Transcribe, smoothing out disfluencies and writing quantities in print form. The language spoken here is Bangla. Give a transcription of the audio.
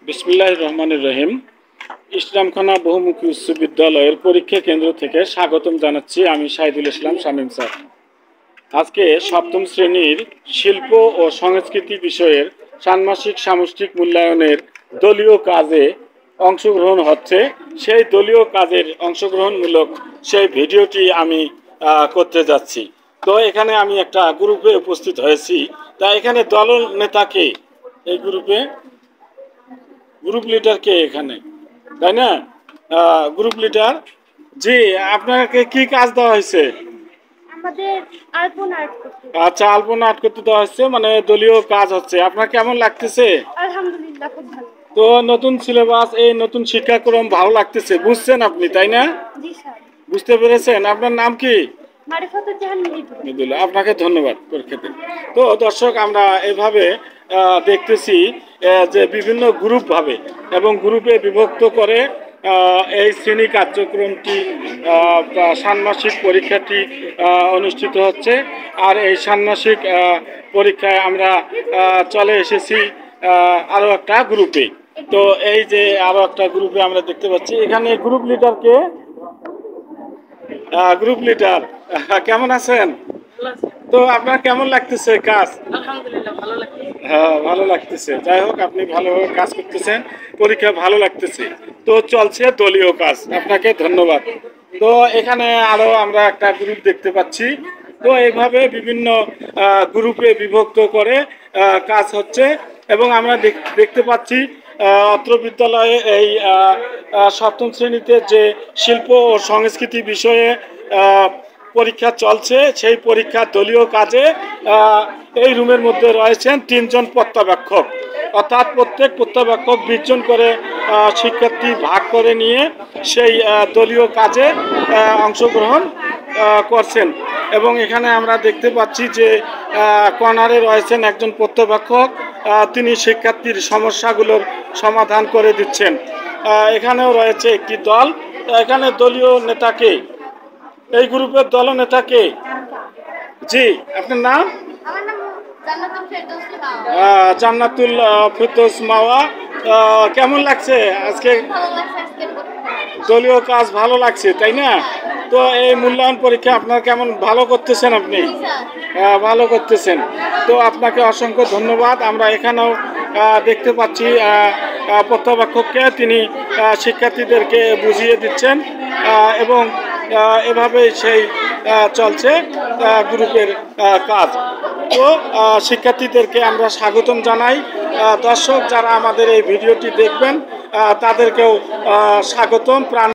বিসমিল্লাহির রহমানির রহিম। ইসলামখানা বহুমুখী উচ্চ বিদ্যালয়ের পরীক্ষা কেন্দ্র থেকে স্বাগতম জানাচ্ছি। আমি শাহিদুল ইসলাম শামীম স্যার। আজকে সপ্তম শ্রেণীর শিল্প ও সংস্কৃতি বিষয়ের ষান্মাসিক সামষ্টিক মূল্যায়নের দলীয় কাজে অংশগ্রহণ হচ্ছে। সেই দলীয় কাজের অংশগ্রহণমূলক সেই ভিডিওটি আমি করতে যাচ্ছি। তো এখানে আমি একটা গ্রুপে উপস্থিত হয়েছি। তা এখানে দল নেতাকে এই গ্রুপ লিডার কে এখানে, তাই না? গ্রুপ লিডার জি, আপনাকে কি কাজ দেওয়া হয়েছে? আমাদের আলপনা আর্ট করতে। আচ্ছা, আলপনা আর্ট করতে দেওয়া হচ্ছে, মানে দলীয় কাজ হচ্ছে। আপনার কেমন লাগতেছে? আলহামদুলিল্লাহ, খুব ভালো। তো নতুন সিলেবাস, এই নতুন শিক্ষাক্রম ভালো লাগতেছে, বুঝছেন আপনি, তাই না? জি স্যার। বুঝতে পেরেছেন? আপনার নাম কি? মারিফাতুল জাহান মৃদুলা। মৃদুলা, আপনাকে ধন্যবাদ পরীক্ষাতে। তো দর্শক, আমরা এভাবে দেখতেছি যে বিভিন্ন গ্রুপ ভাবে এবং গ্রুপে বিভক্ত করে এই শ্রেণী কার্যক্রমটি ষান্মাসিক পরীক্ষাটি অনুষ্ঠিত হচ্ছে। আর এই ষান্মাসিক পরীক্ষায় আমরা চলে এসেছি আরও একটা গ্রুপে। তো এই যে আরও একটা গ্রুপে আমরা দেখতে পাচ্ছি, এখানে গ্রুপ লিডারকে, গ্রুপ লিডার কেমন আছেন? তো আপনার কেমন লাগতেছে কাজ? আলহামদুলিল্লাহ, ভালো লাগছে। হ্যাঁ, ভালো লাগতেছে। যাই হোক, আপনি ভালোভাবে কাজ করতেছেন, পরীক্ষা ভালো লাগতেছে। তো চলছে দলীয় কাজ, আপনাকে ধন্যবাদ। তো এখানে আরো আমরা একটা গ্রুপ দেখতে পাচ্ছি। তো এইভাবে বিভিন্ন গ্রুপে বিভক্ত করে কাজ হচ্ছে এবং আমরা দেখতে পাচ্ছি অত্র বিদ্যালয়ে এই সপ্তম শ্রেণীতে যে শিল্প ও সংস্কৃতি বিষয়ে পরীক্ষা চলছে, সেই পরীক্ষার দলীয় কাজে এই রুমের মধ্যে রয়েছেন 3 জন পর্যবেক্ষক। অর্থাৎ প্রত্যেক পর্যবেক্ষক 20 জন করে শিক্ষার্থী ভাগ করে নিয়ে সেই দলীয় কাজে অংশগ্রহণ করছেন। এবং এখানে আমরা দেখতে পাচ্ছি যে কর্নারে রয়েছেন একজন পর্যবেক্ষক, তিনি শিক্ষার্থীর সমস্যাগুলোর সমাধান করে দিচ্ছেন। এখানেও রয়েছে একটি দল। এখানে দলীয় নেতাকে, এই গ্রুপের দলনেতাকে, জি আপনার নাম? আমার নাম জান্নাতুল ফেরদৌস মাওয়া। জান্নাতুল ফেরদৌস মাওয়া। কেমন লাগছে আজকে? ভালো লাগছে আজকে। দলীয় কাজ ভালো লাগছে, তাই না? তো এই মূল্যায়ন পরীক্ষা আপনার কেমন, ভালো করতেছেন আপনি? ভালো করতেছেন। তো আপনাকে অসংখ্য ধন্যবাদ। আমরা এখানেও দেখতে পাচ্ছি পর্যবেক্ষককে, তিনি শিক্ষার্থীদেরকে বুঝিয়ে দিচ্ছেন এবং এভাবেই সেই চলছে গ্রুপের কাজ। তো শিক্ষার্থীদেরকে আমরা স্বাগতম জানাই। দর্শক যারা আমাদের এই ভিডিওটি দেখবেন তাদেরকেও স্বাগতম প্রাণ